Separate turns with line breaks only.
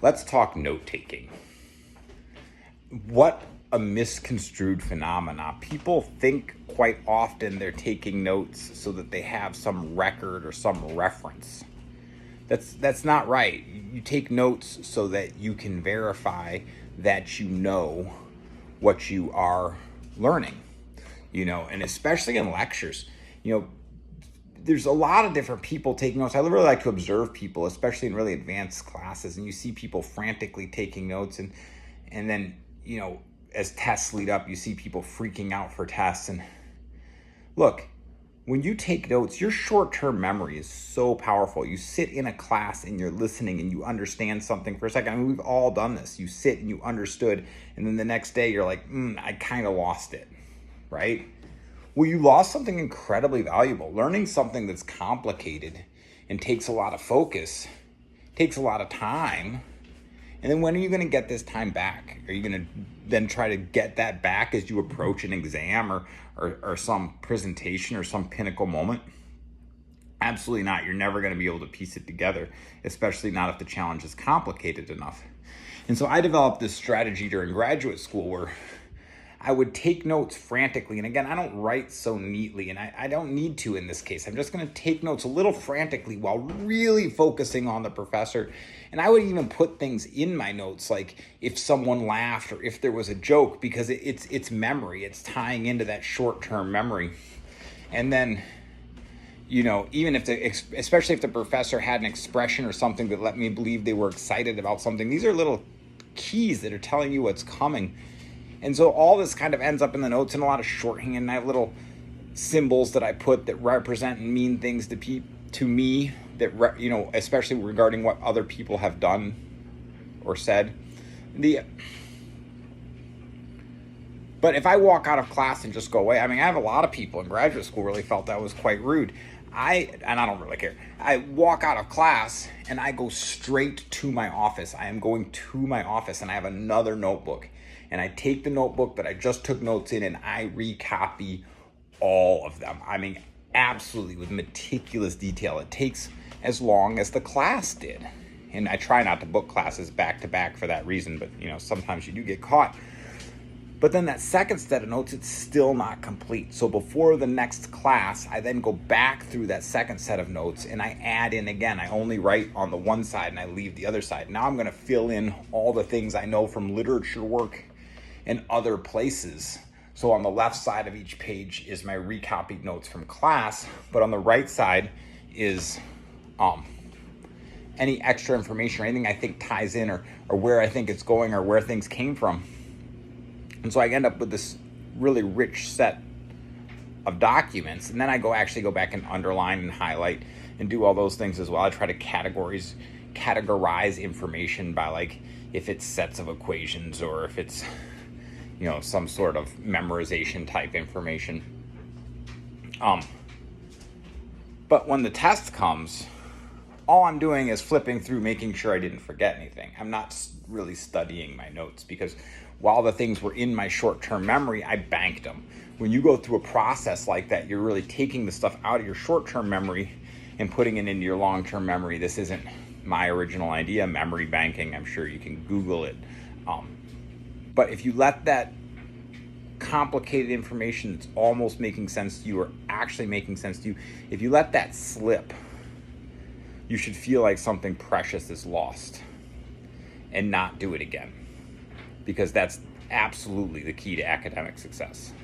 Let's talk note taking. What a misconstrued phenomena. People think quite often they're taking notes so that they have some record or some reference. That's not right. You take notes so that you can verify that you know what you are learning. And especially in lectures, there's a lot of different people taking notes. I really like to observe people, especially in really advanced classes, and you see people frantically taking notes, and then, as tests lead up, you see people freaking out for tests. And look, when you take notes, your short-term memory is so powerful. You sit in a class and you're listening and you understand something for a second. I mean, we've all done this. You sit and you understood, and then the next day you're like, I kind of lost it, right? Well, you lost something incredibly valuable. Learning something that's complicated and takes a lot of focus, takes a lot of time. And then when are you going to get this time back? Are you going to then try to get that back as you approach an exam or some presentation or some pinnacle moment? Absolutely not. You're never going to be able to piece it together, especially not if the challenge is complicated enough. And so I developed this strategy during graduate school where I would take notes frantically. And again, I don't write so neatly, and I don't need to in this case. I'm just going to take notes a little frantically while really focusing on the professor. And I would even put things in my notes, like if someone laughed or if there was a joke, because it's memory. It's tying into that short-term memory. And then, even especially if the professor had an expression or something that let me believe they were excited about something, these are little keys that are telling you what's coming. And so all this kind of ends up in the notes in a lot of shorthand. And I have little symbols that I put that represent and mean things to me that, especially regarding what other people have done or said. But if I walk out of class and just go away, I mean, I have a lot of people in graduate school really felt that was quite rude. And I don't really care. I walk out of class and I go straight to my office. I am going to my office and I have another notebook. And I take the notebook that I just took notes in and I recopy all of them. I mean, absolutely with meticulous detail. It takes as long as the class did. And I try not to book classes back to back for that reason, but sometimes you do get caught. But then that second set of notes, it's still not complete. So before the next class, I then go back through that second set of notes and I add in again. I only write on the one side and I leave the other side. Now I'm going to fill in all the things I know from literature work and other places. So on the left side of each page is my recopied notes from class, but on the right side is any extra information or anything I think ties in or where I think it's going or where things came from. And so I end up with this really rich set of documents. And then I actually go back and underline and highlight and do all those things as well. I try to categorize information by, like, if it's sets of equations or if it's some sort of memorization type information. But when the test comes, all I'm doing is flipping through, making sure I didn't forget anything. I'm not really studying my notes because while the things were in my short-term memory, I banked them. When you go through a process like that, you're really taking the stuff out of your short-term memory and putting it into your long-term memory. This isn't my original idea, memory banking. I'm sure you can Google it. But if you let that complicated information that's almost making sense to you or actually making sense to you, if you let that slip, you should feel like something precious is lost and not do it again, because that's absolutely the key to academic success.